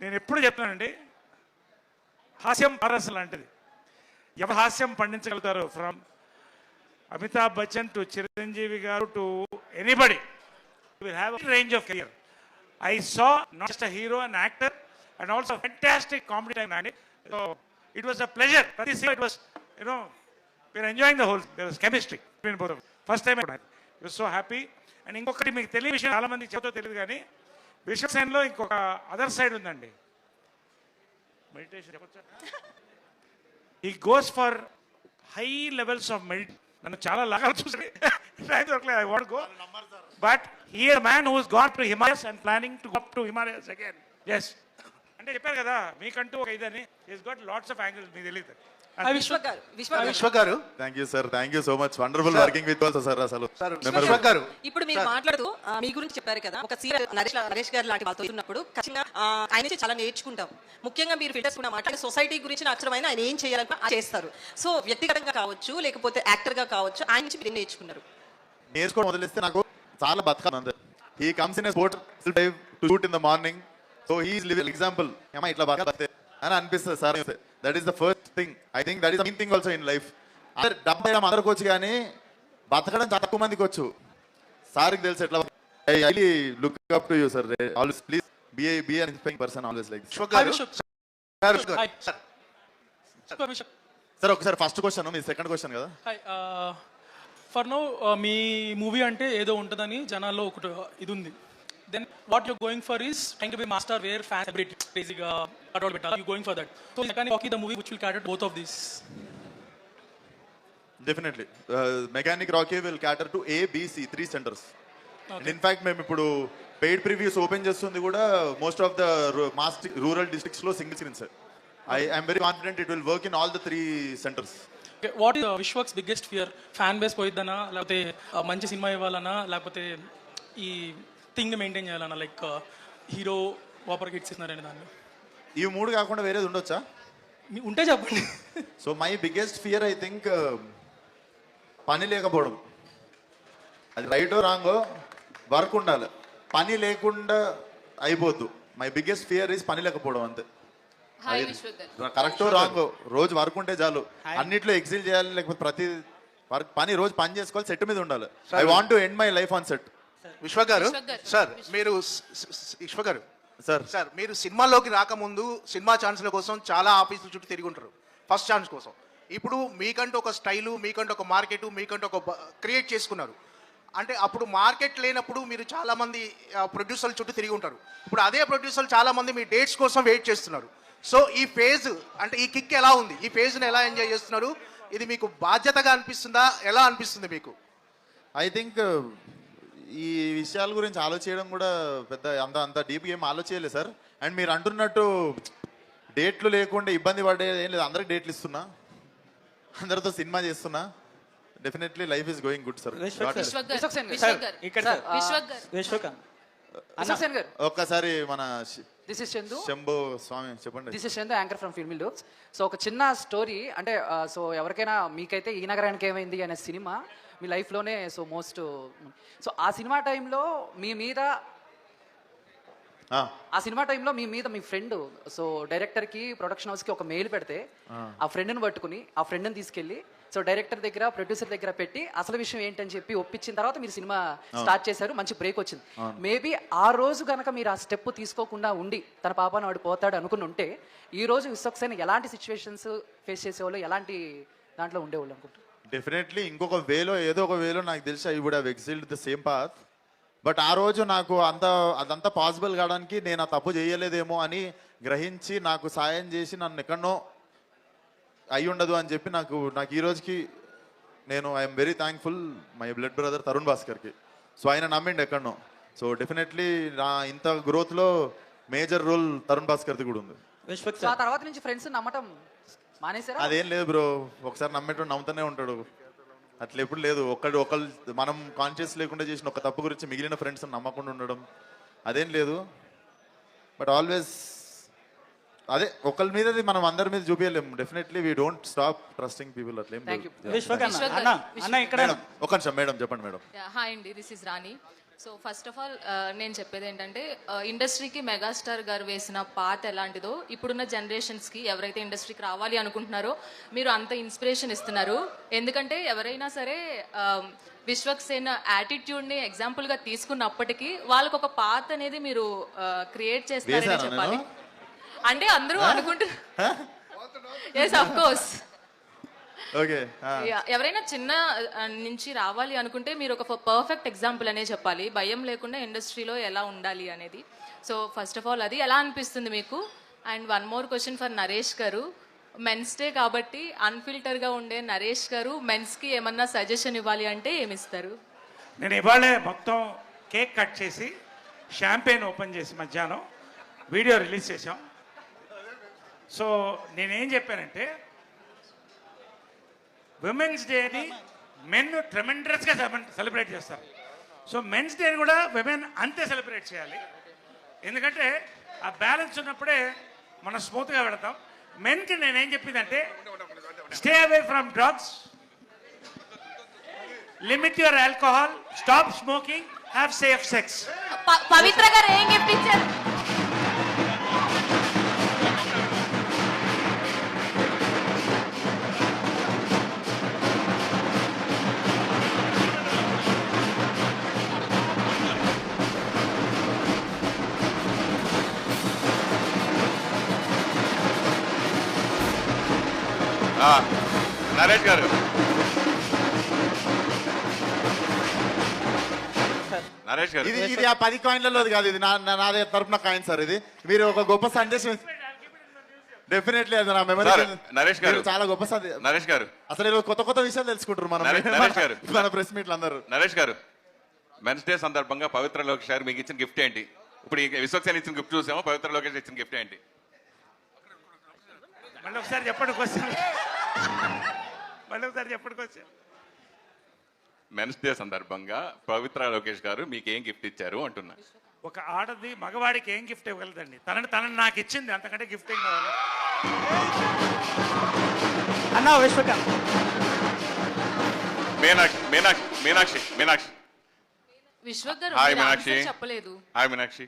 నేను ఎప్పుడు చెప్తానండి, హాస్యం పారస్ లాంటిది. ఎవరు హాస్యం పండించగలుగుతారు, ఫ్రమ్ అమితాబ్ బచ్చన్ టు చిరంజీవి గారు to anybody will have range of career. I saw not just a hero, an actor, and also a fantastic comedy time. So it was a pleasure. It was, we were enjoying the whole. There was chemistry between both of us. First time I was so happy. And ఇంకొకటి మీకు తెలియని విషయం, చాలా మందికి చెబుతూ తెలియదు కానీ విశ్వసేనలో ఇంకొక అదర్ సైడ్ ఉందండి. మెడిటేషన్ చెప్పొచ్చా? He goes for high levels of meditation. నన్ను చాలా లాగా చూసి I want to go. But he is a man who has gone to Himalayas and planning to go up to Himalayas again. Yes. అంటే చెప్పారు కదా మీకంటూ ఒక ఇదని. He's got lots of angles. మీకు తెలియదు. విశ్వ గారు, thank you sir, thank you so much. Wonderful working with also sir. అసలు విశ్వ గారు, ఇప్పుడు మీరు మాట్లాడుతూ మీ గురించి చెప్పారు కదా, ఒక సీరియల్ నరేష్ గారు లాంటి వాళ్ళతో ఉన్నప్పుడు ఖచ్చితంగా ఆయన నుంచి చాలా నేర్చుకుంటాం. ముఖ్యంగా మీరు ఫిల్టర్స్ కూడా మాట్లాడే సొసైటీ గురించి అక్షరమైన ఆయన ఏం చేయాలని చేస్తారు. సో వ్యక్తిగతంగా కావచ్చు, లేకపోతే యాక్టర్ గా కావచ్చు, ఆయన నుంచి మీరు నేర్చుకున్నారు. నేర్చుకోవడం వదిలేస్తే నాకు చాలా బతకాలి. He comes in sport drive to shoot in the morning. So he is living example. ఏమా ఇట్లా బతకాలి అని అనిపిస్తుంది sir. That is the first thing. I think that is the main thing also in life. డబ్బు అందరికి వచ్చు కానీ బతకడం చాలా తక్కువ మందికి వచ్చు. సార్కి తెలుసు ఎట్లా. I really look up to you sir. Always please be an inspiring person always like. Sir ఒకసారి ఫస్ట్ క్వశ్చన్, మీ సెకండ్ క్వశ్చన్ కదా. ఫర్ నో మీ మూవీ అంటే ఏదో ఉంటుందని జనాల్లో ఒకటి ఇది ఉంది. Then what you going for is trying to be master where fan celebrity క్రేజీగా అడౌట్ పెట్టాలి. You going for that. So mechanic Rocky the movie which will cater both of these. Definitely mechanic Rocky will cater to A, B, C 3 centres. In fact మేము ఇప్పుడు paid previews open చేస్తుంది కూడా most of the mass rural districts లో single screen sir. I'm very confident it will work in all the 3 centres. What is Vishwak's biggest fear? Fan base పోయిద్దనా, లేకపోతే మంచి సినిమా ఇవ్వాలన్నా, లేకపోతే ఈ థింగ్ మెయింటైన్ చేయాలన్నా, లైక్ హీరో వాపర్ హిట్స్ ఇస్తున్నారని దాన్ని? ఈ 3 కాకుండా వేరేది ఉండొచ్చా? ఉంటే చెప్పండి. So my biggest fear I think పని లేకపోవడం. అది రైటో రాంగో వర్క్ ఉండాలి. పని లేకుండా అయిపోద్దు. మై బిగ్గెస్ట్ ఫియర్ ఈజ్ పని లేకపోవడం. అంతే. కరెక్టో రాంగో రోజు వర్క్ ఉంటే చాలు. అన్నిట్లో ఎక్సిల్ చేయాలి, లేకపోతే ప్రతి వర్క్ రోజు పని చేసుకోవాలి, సెట్ మీద ఉండాలి. I want to end my life on set. విశ్వ గారు సార్, మీరు విశ్వ గారు సార్ మీరు సినిమాల్లోకి రాకముందు సినిమా ఛాన్స్ల కోసం చాలా ఆఫీసుల చుట్టూ తిరిగి ఉంటారు ఫస్ట్ ఛాన్స్ కోసం. ఇప్పుడు మీకంటూ ఒక స్టైలు, మీకంటూ ఒక మార్కెట్, మీకంటూ ఒక క్రియేట్ చేసుకున్నారు. అంటే అప్పుడు మార్కెట్ లేనప్పుడు మీరు చాలా మంది ప్రొడ్యూసర్ల చుట్టూ తిరిగి ఉంటారు. ఇప్పుడు అదే ప్రొడ్యూసర్లు చాలా మంది మీ డేట్స్ కోసం వెయిట్ చేస్తున్నారు. సో ఈ ఫేజ్ అంటే ఈ కిక్ ఎలా ఉంది? ఈ ఫేజ్ని ఎలా ఎంజాయ్ చేస్తున్నారు? ఇది మీకు బాధ్యతగా అనిపిస్తుందా? ఎలా అనిపిస్తుంది మీకు? ఐ థింక్ ఈ విషయాల గురించి ఆలోచించడం కూడా పెద్ద అంత డీప్గా ఏం ఆలోచించలేదు సార్. అండ్ మీరు అంటున్నట్టు డేట్లు లేకుండా ఇబ్బంది పడే ఏం లేదు. అందరికి డేట్లు ఇస్తున్నా, అందరితో సినిమా చేస్తున్నా. Definitely life is going good sir. ఒక్కసారి మన దిస్ ఇస్ చందు, శంభు స్వామి చెప్పండి. This is Chandu, anchor from filmy looks. So ఒక చిన్న స్టోరీ అంటే సో ఎవరికైనా మీకైతే ఈ నగరానికి ఏమైంది అనే సినిమా మీ లైఫ్లోనే సో మోస్ట్. సో ఆ సినిమా టైంలో మీ మీద మీ ఫ్రెండ్ సో డైరెక్టర్కి, ప్రొడక్షన్ హౌస్కి ఒక మెయిల్ పెడితే ఆ ఫ్రెండ్ని పట్టుకుని ఆ ఫ్రెండ్ని తీసుకెళ్ళి సో డైరెక్టర్ దగ్గర, ప్రొడ్యూసర్ దగ్గర పెట్టి అసలు విషయం ఏంటని చెప్పి ఒప్పించిన తర్వాత మీరు సినిమా స్టార్ట్ చేశారు. మంచి బ్రేక్ వచ్చింది. మేబీ ఆ రోజు కనుక మీరు ఆ స్టెప్ తీసుకోకుండా ఉండి తన పాపాను వాడు పోతాడు అనుకుని ఉంటే ఈ రోజు విశ్వక్సేన్ ఎలాంటి సిచ్యువేషన్స్ ఫేస్ చేసేవాళ్ళు, ఎలాంటి దాంట్లో ఉండేవాళ్ళు అనుకుంటారు? డెఫినెట్లీ ఇంకొక వేలో ఏదో ఒక వేలో నాకు తెలిసి I would have excelled the same path. But ఆ రోజు నాకు అదంతా పాసిబుల్ కావడానికి నేను ఆ తప్పు చేయలేదేమో అని గ్రహించి నాకు సాయం చేసి నన్ను ఎక్కడనో అయి ఉండదు అని చెప్పి నాకు ఈ రోజుకి నేను I'm very thankful my blood brother Tarun భాస్కర్కి. సో ఆయన నమ్మిండి ఎక్కడనో. సో డెఫినెట్లీ నా ఇంత గ్రోత్లో మేజర్ రోల్ తరుణ్ భాస్కర్ది కూడా ఉంది. ఆ తర్వాత నుంచి ఫ్రెండ్స్ నమ్మటం మానేశారా? అదేం లేదు బ్రో, ఒకసారి నమ్మేటోడు నమ్ముతూనే ఉంటాడు. అట్లా ఎప్పుడు లేదు. ఒకళ్ళు మనం కాన్షియస్ లేకుండా చేసిన ఒక తప్పు గురించి మిగిలిన ఫ్రెండ్స్ నమ్మకుండా ఉండడం అదేం లేదు. బట్ ఆల్వేస్ అదే ఒకళ్ళ మీద మనం అందరి మీద చూపించలేము. Definitely we don't stop trusting people. అట్లేం లేదు. ఒక నిమిషం మేడం చెప్పండి మేడం. హాయ్ అండి, this is Rani. So first of all నేను చెప్పేది ఏంటంటే ఇండస్ట్రీకి మెగాస్టార్ గారు వేసిన పాత ఎలాంటిదో ఇప్పుడున్న జనరేషన్స్కి ఎవరైతే ఇండస్ట్రీకి రావాలి అనుకుంటున్నారో మీరు అంత ఇన్స్పిరేషన్ ఇస్తున్నారు. ఎందుకంటే ఎవరైనా సరే విశ్వక్సేన యాటిట్యూడ్ని ఎగ్జాంపుల్గా తీసుకున్నప్పటికీ వాళ్ళకు ఒక పాత అనేది మీరు క్రియేట్ చేస్తారని వేశానా చెప్పాలి. నేను? అంటే అందరూ అనుకుంటున్నారు. Yes of course. ఓకే ఎవరైనా చిన్న నుంచి రావాలి అనుకుంటే మీరు ఒక పర్ఫెక్ట్ ఎగ్జాంపుల్ అనే చెప్పాలి, భయం లేకుండా ఇండస్ట్రీలో ఎలా ఉండాలి అనేది. సో ఫస్ట్ ఆఫ్ ఆల్ అది ఎలా అనిపిస్తుంది మీకు? And one more question for Naresh గారు. మెన్స్ డే కాబట్టి అన్ఫిల్టర్గా ఉండే నరేష్ గారు మెన్స్కి ఏమన్నా సజెషన్ ఇవ్వాలి అంటే ఏమిస్తారు? నేను ఇవాళే మొత్తం కేక్ కట్ చేసి షాంపెయిన్ ఓపెన్ చేసి మధ్యాహ్నం వీడియో రిలీజ్ చేశాం. సో నేనేం చెప్పానంటే విమెన్స్ డేని మెన్ ట్రెమెండస్గా సెలబ్రేట్ చేస్తారు. సో మెన్స్ డేని కూడా విమెన్ అంతే సెలబ్రేట్ చేయాలి. ఎందుకంటే ఆ బ్యాలెన్స్ ఉన్నప్పుడే మనం స్మూత్గా వెళతాం. మెన్కి నేనేం చెప్పిందంటే stay away from drugs, limit your alcohol, stop smoking, have safe sex. Pavitra గారు ఏం గిఫ్ట్ ఇచ్చారు? నరేష్ గారు, నరేష్ గారు, ఇది ఆ 10 కాయిన్లలో కాదు, ఇది నాదే తరపున కాయిన్ సార్. ఇది మీరు ఒక గొప్ప సందేశం డెఫినెట్లీ అది నా మెమరీ. సార్, నరేష్ గారు, చాలా గొప్ప సందేశం. నరేష్ గారు, అసలు ఈరోజు కొత్త కొత్త విషయాలు తెలుసుకుంటారు మనం నరేష్ గారు. మన ప్రెస్ మీట్లు అందరూ. నరేష్ గారు, మెన్స్ డే సందర్భంగా పవిత్ర లోకేష్ గారు మీకు ఇచ్చిన గిఫ్ట్ ఏంటి? ఇప్పుడు ఈ విశ్వక్సేన ఇచ్చిన గిఫ్ట్ చూసాము, పవిత్ర లోకేష్ ఇచ్చిన గిఫ్ట్ ఏంటి? మళ్ళీ ఒకసారి చెప్పండి క్వశ్చన్. మళ్ళీ ఒకసారి చెప్పండి క్వశ్చన్. మెన్స్ డే సందర్భంగా పవిత్ర లోకేష్ గారు మీకు ఏం గిఫ్ట్ ఇచ్చారు అంటున్నా. ఒక ఆడది మగవాడికి ఏం గిఫ్ట్ ఇవ్వగలదండి? తనని నాకు ఇచ్చింది, అంతకంటే గిఫ్ట్ ఏం కావాలి? అన్నా విశ్వక మీనాక్షి, మీనాక్షి, మీనాక్షి, మీనాక్షి. విశ్వక్ గారు హాయ్ మీరు మీనాక్షి. answer చెప్పలేదు. హాయ్ మీనాక్షి.